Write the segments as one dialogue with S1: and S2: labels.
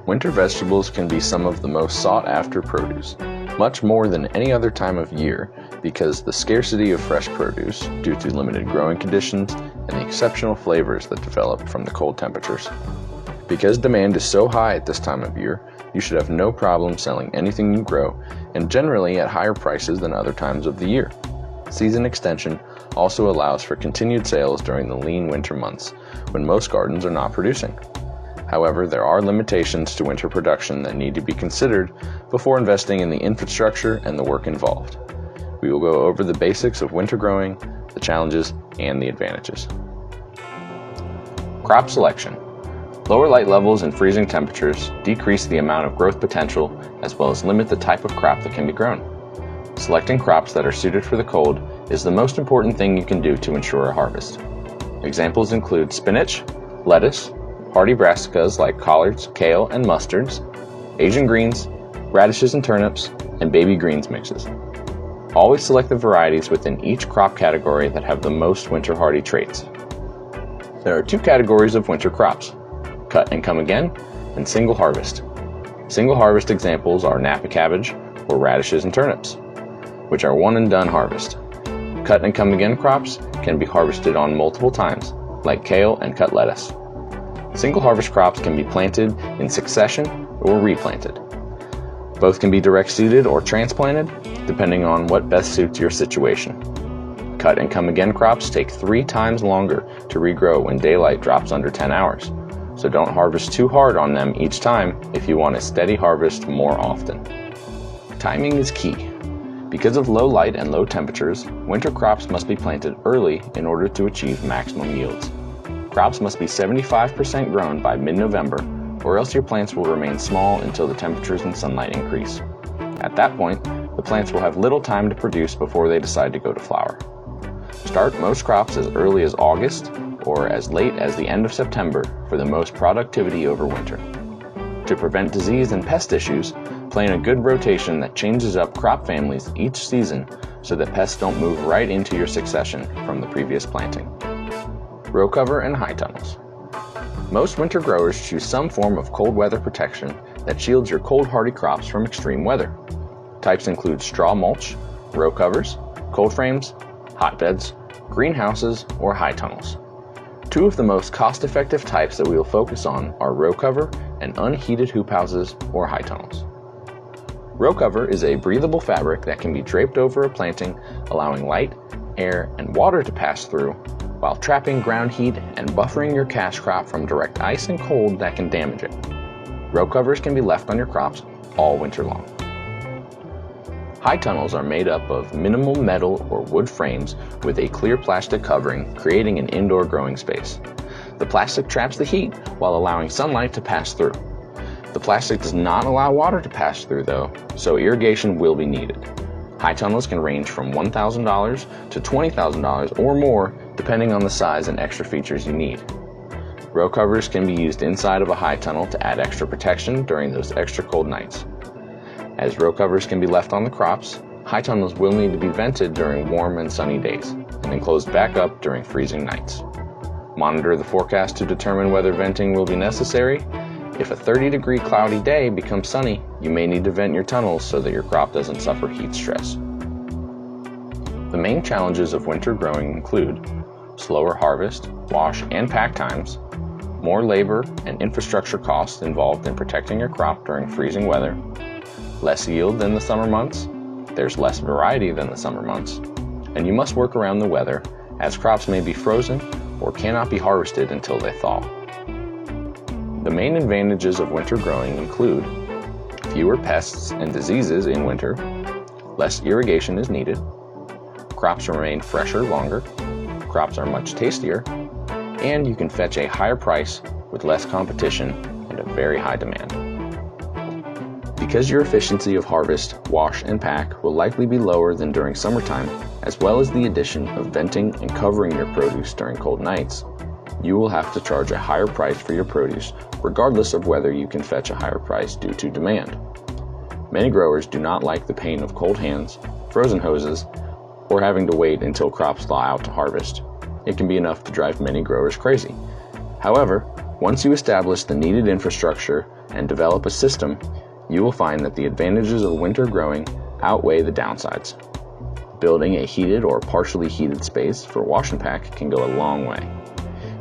S1: Winter vegetables can be some of the most sought-after produce, much more than any other time of year because the scarcity of fresh produce due to limited growing conditions and the exceptional flavors that develop from the cold temperatures. Because demand is so high at this time of year, you should have no problem selling anything you grow, and generally at higher prices than other times of the year. Season extension also allows for continued sales during the lean winter months, when most gardens are not producing. However, there are limitations to winter production that need to be considered before investing in the infrastructure and the work involved. We will go over the basics of winter growing, the challenges, and the advantages. Crop selection. Lower light levels and freezing temperatures decrease the amount of growth potential as well as limit the type of crop that can be grown. Selecting crops that are suited for the cold is the most important thing you can do to ensure a harvest. Examples include spinach, lettuce, hardy brassicas like collards, kale, and mustards, Asian greens, radishes and turnips, and baby greens mixes. Always select the varieties within each crop category that have the most winter-hardy traits. There are two categories of winter crops: cut and come again, and single harvest. Single harvest examples are Napa cabbage or radishes and turnips, which are one and done harvest. Cut and come again crops can be harvested on multiple times, like kale and cut lettuce. Single harvest crops can be planted in succession or replanted. Both can be direct seeded or transplanted, depending on what best suits your situation. Cut and come again crops take 3 times longer to regrow when daylight drops under 10 hours, so don't harvest too hard on them each time if you want a steady harvest more often. Timing is key. Because of low light and low temperatures, winter crops must be planted early in order to achieve maximum yields. Crops must be 75% grown by mid-November, or else your plants will remain small until the temperatures and sunlight increase. At that point, the plants will have little time to produce before they decide to go to flower. Start most crops as early as August or as late as the end of September for the most productivity over winter. To prevent disease and pest issues, plan a good rotation that changes up crop families each season so that pests don't move right into your succession from the previous planting. Row cover and high tunnels. Most winter growers choose some form of cold weather protection that shields your cold-hardy crops from extreme weather. Types include straw mulch, row covers, cold frames, hotbeds, greenhouses, or high tunnels. Two of the most cost-effective types that we will focus on are row cover and unheated hoop houses or high tunnels. Row cover is a breathable fabric that can be draped over a planting, allowing light, air, and water to pass through, while trapping ground heat and buffering your cash crop from direct ice and cold that can damage it. Row covers can be left on your crops all winter long. High tunnels are made up of minimal metal or wood frames with a clear plastic covering, creating an indoor growing space. The plastic traps the heat while allowing sunlight to pass through. The plastic does not allow water to pass through though, so irrigation will be needed. High tunnels can range from $1,000 to $20,000 or more, depending on the size and extra features you need. Row covers can be used inside of a high tunnel to add extra protection during those extra cold nights. As row covers can be left on the crops, high tunnels will need to be vented during warm and sunny days, and then closed back up during freezing nights. Monitor the forecast to determine whether venting will be necessary. If a 30-degree cloudy day becomes sunny, you may need to vent your tunnels so that your crop doesn't suffer heat stress. The main challenges of winter growing include slower harvest, wash, and pack times, more labor and infrastructure costs involved in protecting your crop during freezing weather, less yield than the summer months, there's less variety than the summer months, and you must work around the weather as crops may be frozen or cannot be harvested until they thaw. The main advantages of winter growing include fewer pests and diseases in winter, less irrigation is needed, crops remain fresher longer, crops are much tastier, and you can fetch a higher price with less competition and a very high demand. Because your efficiency of harvest, wash, and pack will likely be lower than during summertime, as well as the addition of venting and covering your produce during cold nights, you will have to charge a higher price for your produce, regardless of whether you can fetch a higher price due to demand. Many growers do not like the pain of cold hands, frozen hoses, or having to wait until crops thaw out to harvest. It can be enough to drive many growers crazy. However, once you establish the needed infrastructure and develop a system, you will find that the advantages of winter growing outweigh the downsides. Building a heated or partially heated space for wash and pack can go a long way.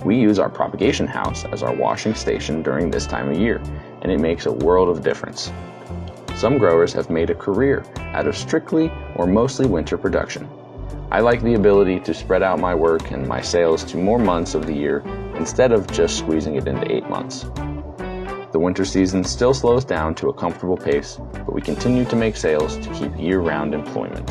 S1: We use our propagation house as our washing station during this time of year, and it makes a world of difference. Some growers have made a career out of strictly or mostly winter production. I like the ability to spread out my work and my sales to more months of the year instead of just squeezing it into 8 months. The winter season still slows down to a comfortable pace, but we continue to make sales to keep year-round employment.